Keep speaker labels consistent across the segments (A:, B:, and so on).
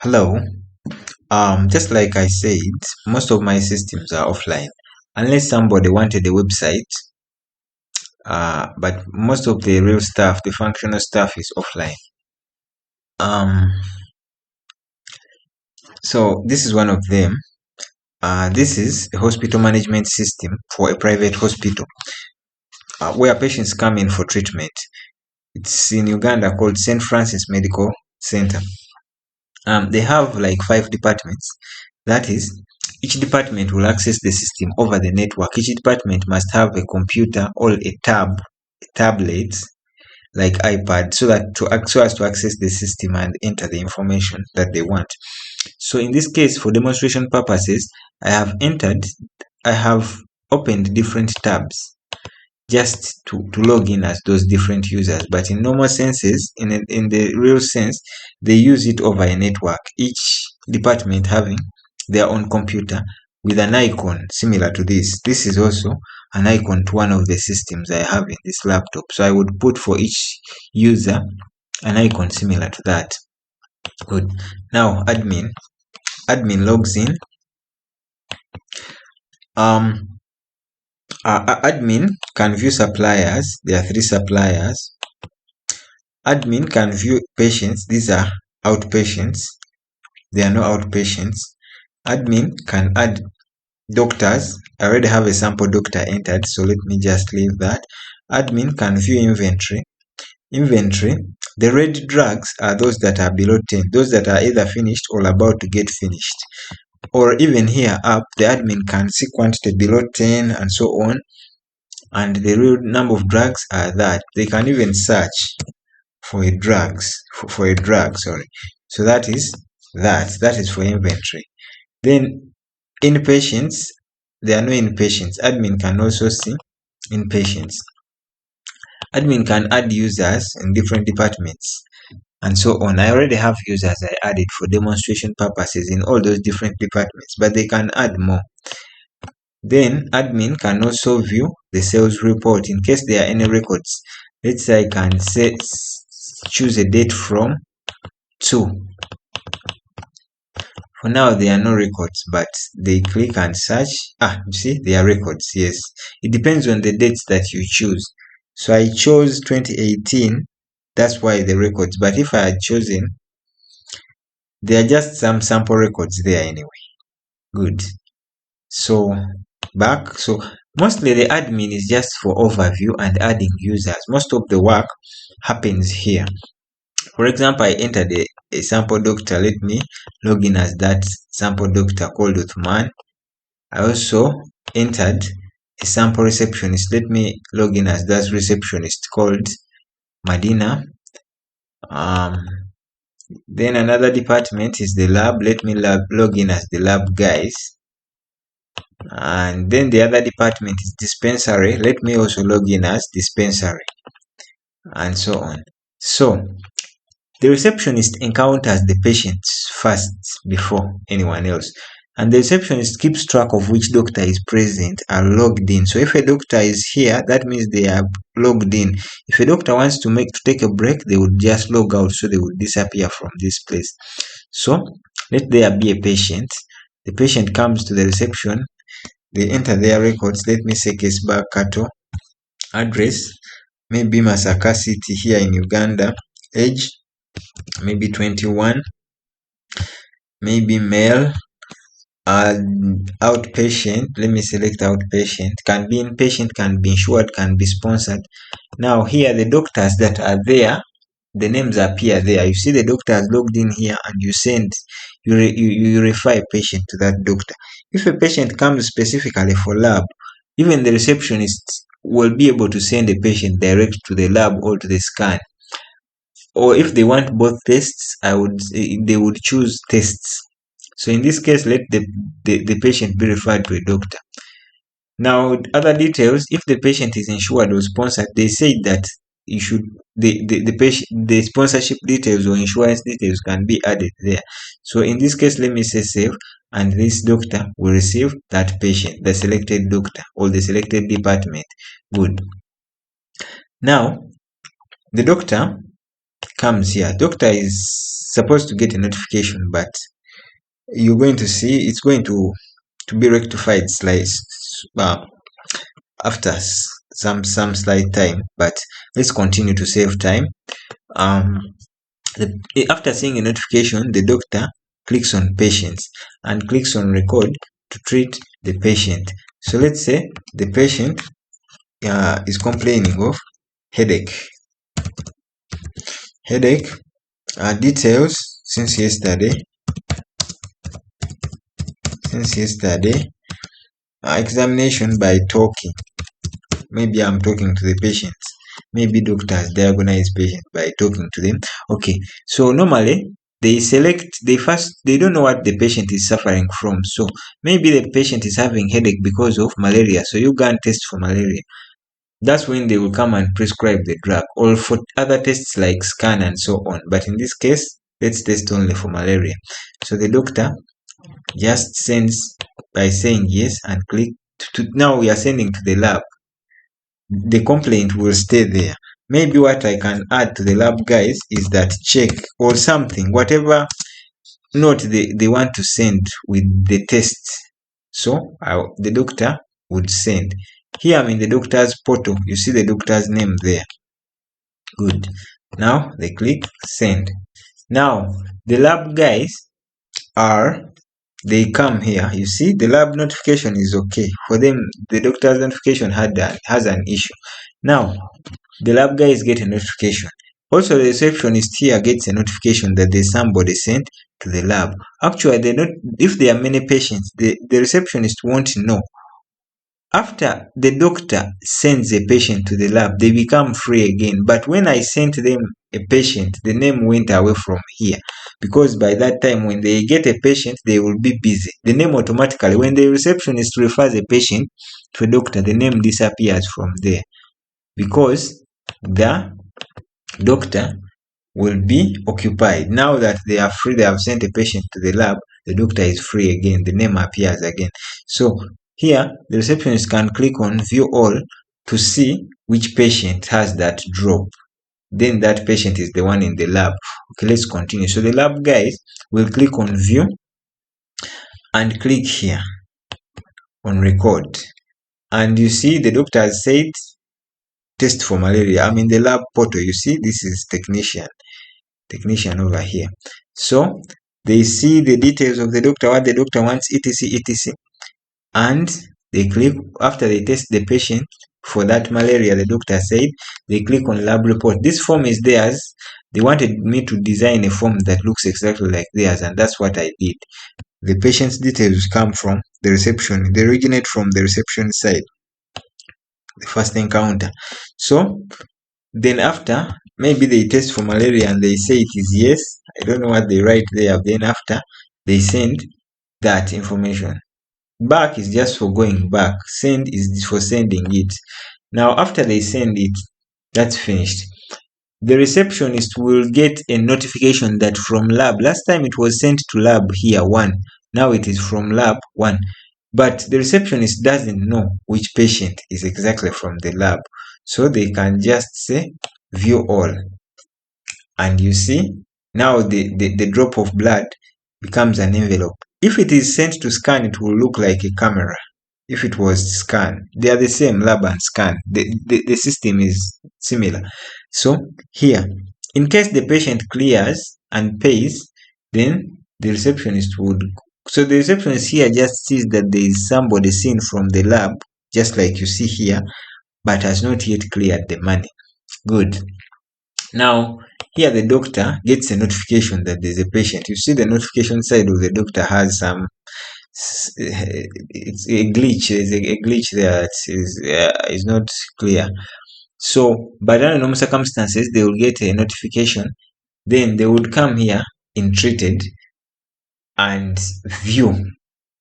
A: Hello. Just like I said, most of my systems are offline, unless somebody wanted a website. But most of the real stuff, the functional stuff, is offline. So this is one of them. This is a hospital management system for a private hospital where patients come in for treatment. It's in Uganda called St. Francis Medical Center. They have like 5 departments. That is, each department will access the system over the network. Each department must have a computer or a tablet like iPad so as to access the system and enter the information that they want. So in this case, for demonstration purposes, I have opened different tabs just to log in as those different users. But in normal senses, in the real sense, they use it over a network, each department having their own computer with an icon similar to this. This is also an icon to one of the systems I have in this laptop. So I would put for each user an icon similar to that. Good. Now admin logs in. Admin can view suppliers. There are 3 suppliers. Admin can view patients. These are outpatients. There are no outpatients. Admin can add doctors. I already have a sample doctor entered, so let me just leave that. Admin can view inventory. The red drugs are those that are below 10, those that are either finished or about to get finished. Or even here up, the admin can see quantity below 10 and so on, and the real number of drugs are that. They can even search for a drug, sorry. So that is for inventory. Then inpatients, there are no inpatients. Admin can also see inpatients. Admin can add users in different departments and so on. I already have users I added for demonstration purposes in all those different departments, but they can add more. Then admin can also view the sales report in case there are any records. Let's say I can choose a date from 2. For now, there are no records, but they click and search. You see, there are records. Yes, it depends on the dates that you choose. So I chose 2018. That's why the records. But if I had chosen, there are just some sample records there anyway. Good. So back. So mostly the admin is just for overview and adding users. Most of the work happens here. For example, I entered a sample doctor. Let me log in as that sample doctor called Uthman. I also entered a sample receptionist. Let me log in as that receptionist called Madina. Then another department is the lab. Let me log in as the lab guys. And then the other department is dispensary. Let me also log in as dispensary, and so on. So the receptionist encounters the patients first before anyone else, and the receptionist keeps track of which doctor is present and logged in. So if a doctor is here, that means they are logged in. If a doctor wants to take a break, they would just log out, so they would disappear from this place. So let there be a patient. The patient comes to the reception. They enter their records. Let me say Kesba Kato. Address, maybe Masaka City here in Uganda. Age, maybe 21. Maybe male. Outpatient, let me select outpatient. Can be inpatient, can be insured, can be sponsored. Now here the doctors that are there, the names appear there. You see the doctors logged in here, and you refer a patient to that doctor. If a patient comes specifically for lab, even the receptionist will be able to send a patient direct to the lab or to the scan. Or if they want both tests, they would choose tests. So in this case, let the patient be referred to a doctor. Now, other details, if the patient is insured or sponsored, they say that the sponsorship details or insurance details can be added there. So in this case, let me say save, and this doctor will receive that patient, the selected doctor or the selected department. Good. Now, the doctor comes here. Doctor is supposed to get a notification, but you're going to see it's going to be rectified after some slight time. But let's continue to save time. After seeing a notification, the doctor clicks on patients and clicks on record to treat the patient. So let's say the patient is complaining of headache. Details since yesterday. Examination by talking. Maybe I'm talking to the patient. Maybe doctors diagnose patients by talking to them. Okay, so normally they don't know what the patient is suffering from. So maybe the patient is having headache because of malaria. So you go and test for malaria. That's when they will come and prescribe the drug, or for other tests like scan and so on. But in this case, let's test only for malaria. So the doctor just sends by saying yes and click now we are sending to the lab. The complaint will stay there. Maybe what I can add to the lab guys is that check or something, whatever note they want to send with the test. So the doctor would send. Here I'm in the doctor's portal. You see the doctor's name there. Good. Now they click send. Now the lab guys they come here. You see the lab notification is okay for them. The doctor's notification has an issue. Now the lab guys get a notification. Also the receptionist here gets a notification that there's somebody sent to the lab. Actually, if there are many patients, the receptionist won't know. After the doctor sends a patient to the lab, they become free again. But when I sent them a patient, the name went away from here, because by that time when they get a patient, they will be busy. The name automatically, when the receptionist refers a patient to a doctor, the name disappears from there, because the doctor will be occupied. Now that they are free, they have sent a patient to the lab, the doctor is free again, the name appears again. So here the receptionist can click on view all to see which patient has that drop. Then that patient is the one in the lab. Okay, let's continue. So the lab guys will click on view and click here on record. And you see the doctor has said test for malaria. I'm in the lab portal. You see this is technician over here. So they see the details of the doctor, what the doctor wants, etc. And they click, after they test the patient for that malaria the doctor said, they click on lab report. This form is theirs. They wanted me to design a form that looks exactly like theirs, and that's what I did. The patient's details come from the reception. They originate from the reception side, the first encounter. So then after, maybe they test for malaria and they say it is yes. I don't know what they write there. Then after, they send that information. Back is just for going back. Send is for sending it. Now after they send it, that's finished. The receptionist will get a notification that from lab, last time it was sent to lab here 1, now it is from lab 1. But the receptionist doesn't know which patient is exactly from the lab. So they can just say view all. And you see, now the drop of blood becomes an envelope. If it is sent to scan, it will look like a camera. If it was scan, they are the same, lab and scan. The system is similar. So here, in case the patient clears and pays, then the receptionist would. So the receptionist here just sees that there is somebody seen from the lab, just like you see here, but has not yet cleared the money. Good. Now, here the doctor gets a notification that there's a patient. You see the notification side of the doctor has some, it's a glitch. There's a glitch there that is not clear. So, but under normal circumstances, they will get a notification. Then they would come here in treated and view.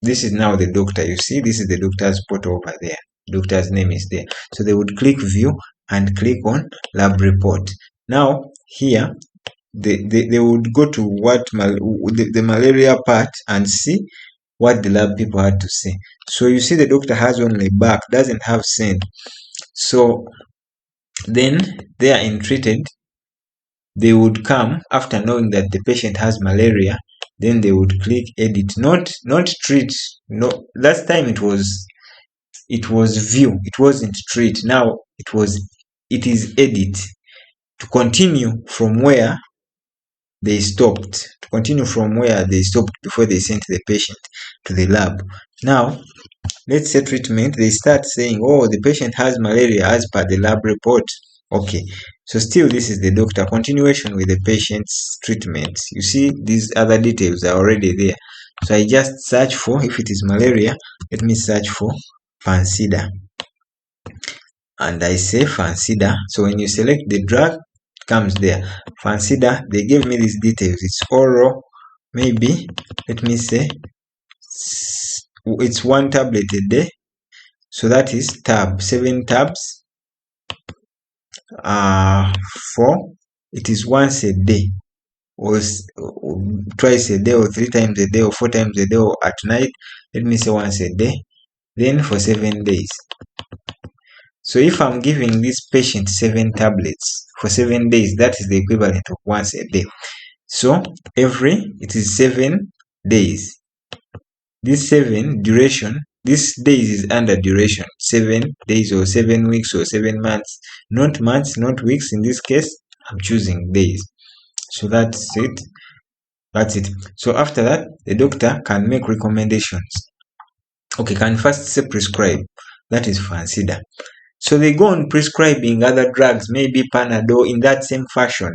A: This is now the doctor. You see, this is the doctor's portal over there. Doctor's name is there. So they would click view and click on lab report. Now here they would go to what the malaria part and see what the lab people had to say. So you see the doctor has only back, doesn't have send. So then they are entreated. they would come after knowing that the patient has malaria, then they would click edit, not treat. No, last time it was view, it wasn't treat. Now it is edit, to continue from where they stopped, before they sent the patient to the lab. Now let's say treatment, they start saying, oh, the patient has malaria as per the lab report. Okay, so still this is the doctor, continuation with the patient's treatment. You see, these other details are already there. So I just search for, if it is malaria, let me search for Fansidar, and I say Fansidar. So when you select the drug, it comes there, Fansidar. They gave me these details. It's oral, maybe, let me say it's 1 tablet a day, so that is 7 tabs. For it is once a day, or twice a day, or 3 times a day, or 4 times a day, or at night. Let me say once a day, then for 7 days. So if I'm giving this patient 7 tablets for 7 days, that is the equivalent of once a day. So it is 7 days. This 7 duration, this days is under duration, 7 days or 7 weeks or 7 months, not months, not weeks. In this case, I'm choosing days. So that's it. So after that, the doctor can make recommendations. Okay, can first say prescribe, that is Fansidar. So they go on prescribing other drugs, maybe Panadol, in that same fashion,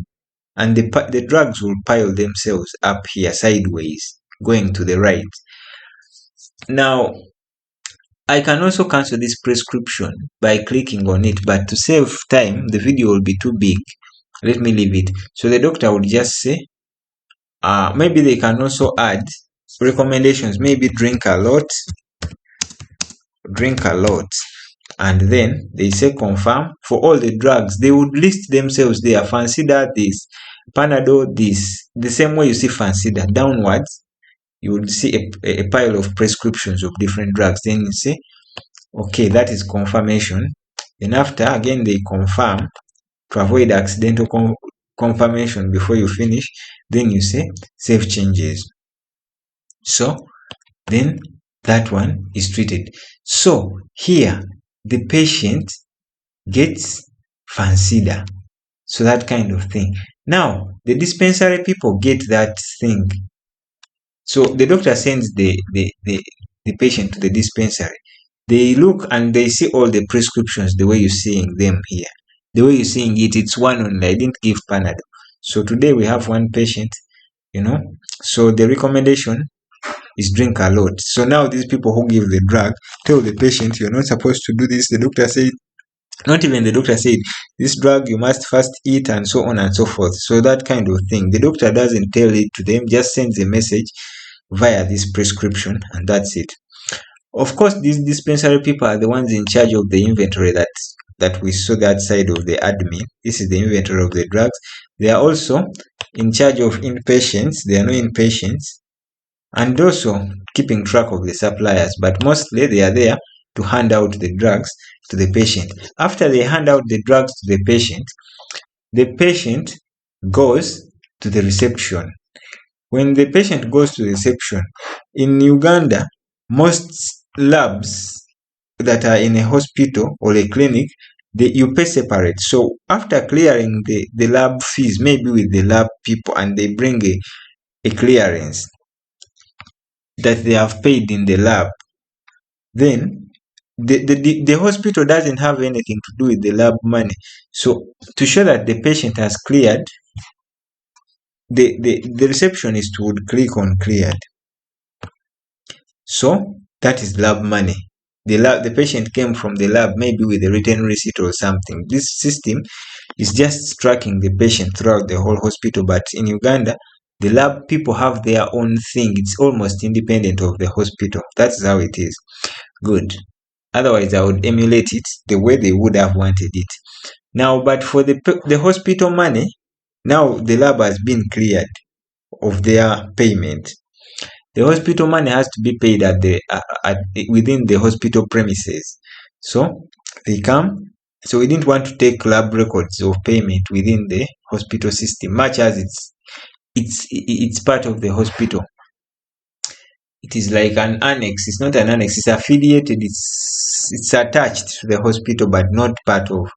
A: and the drugs will pile themselves up here sideways, going to the right. Now, I can also cancel this prescription by clicking on it, but to save time, the video will be too big. Let me leave it. So the doctor would just say, maybe they can also add recommendations, maybe drink a lot, and then they say confirm. For all the drugs, they would list themselves there, Fansidar this, Panadol this, the same way you see Fansidar downwards. You would see a pile of prescriptions of different drugs. Then you say, okay, that is confirmation. Then after, again, they confirm to avoid accidental confirmation before you finish. Then you say save changes. So then that one is treated. So here the patient gets Fansidar. So that kind of thing. Now the dispensary people get that thing. So the doctor sends the patient to the dispensary. They look and they see all the prescriptions the way you're seeing them here. The way you're seeing it, it's one only. I didn't give Panadol. So today we have one patient, So the recommendation is drink a lot. So now these people who give the drug tell the patient, you're not supposed to do this. The doctor said, not even the doctor said, this drug you must first eat, and so on and so forth. So that kind of thing. The doctor doesn't tell it to them, just sends a message via this prescription, and that's it. Of course, these dispensary people are the ones in charge of the inventory that we saw that side of the admin. This is the inventory of the drugs. They are also in charge of inpatients. They are no inpatients, and also keeping track of the suppliers, but mostly they are there to hand out the drugs to the patient. After they hand out the drugs to the patient goes to the reception. When the patient goes to the reception, in Uganda, most labs that are in a hospital or a clinic, you pay separate. So after clearing the lab fees, maybe with the lab people, and they bring a clearance that they have paid in the lab, then the hospital doesn't have anything to do with the lab money. So to show that the patient has cleared, the receptionist would click on cleared. So that is lab money. The patient came from the lab, maybe with a written receipt or something. This system is just tracking the patient throughout the whole hospital. But in Uganda, the lab people have their own thing. It's almost independent of the hospital. That's how it is. Good. Otherwise, I would emulate it the way they would have wanted it. Now, but for the hospital money, now the lab has been cleared of their payment. The hospital money has to be paid within the hospital premises. So they come, So we didn't want to take lab records of payment within the hospital system, much as it's part of the hospital. It is like an annex. It's not an annex, it's affiliated, it's attached to the hospital, but not part of.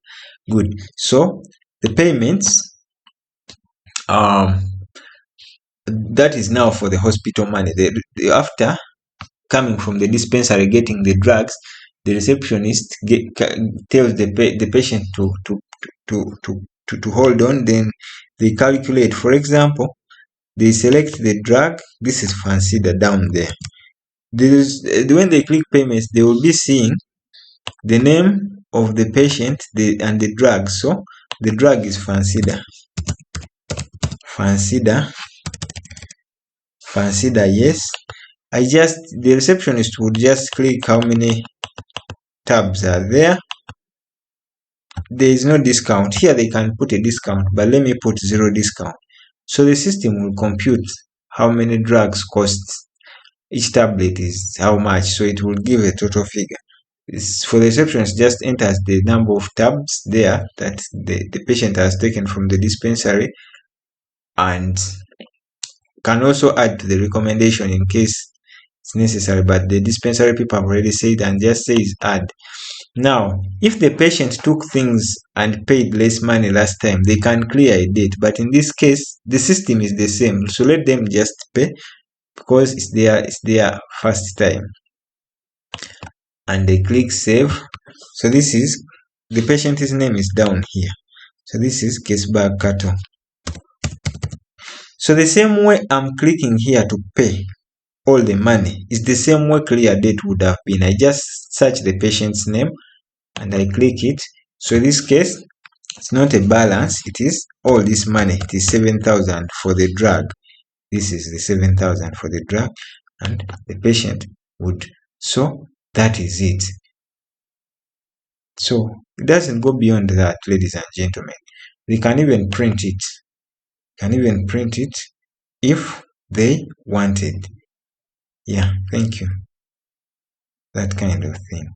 A: Good. So the payments, that is now for the hospital money. After coming from the dispensary, getting the drugs, the receptionist tells the patient to hold on. Then they calculate. For example, they select the drug. This is Fancida down there. When they click payments, they will be seeing the name of the patient and the drug. So the drug is Fancida. Fancida, yes. The receptionist would just click how many tabs are there. There is no discount. Here they can put a discount, but let me put 0 discount. So the system will compute how many drugs cost. Each tablet is how much, so it will give a total figure. For the receptionist, just enters the number of tabs there that the patient has taken from the dispensary, and can also add to the recommendation in case it's necessary, but the dispensary people have already said, and just says add. Now, if the patient took things and paid less money last time, they can clear a date, but in this case the system is the same, so let them just pay because it's their first time. And they click save. So this is the patient's name is down here. So this is Kesbag Kato. So the same way I'm clicking here to pay all the money is the same way clear date would have been. I just search the patient's name and I click it. So in this case, it's not a balance, it is all this money. It is 7,000 for the drug. This is the 7,000 for the drug, and the patient would. So that is it. So it doesn't go beyond that, ladies and gentlemen. They can even print it. If they wanted. Yeah, thank you. That kind of thing.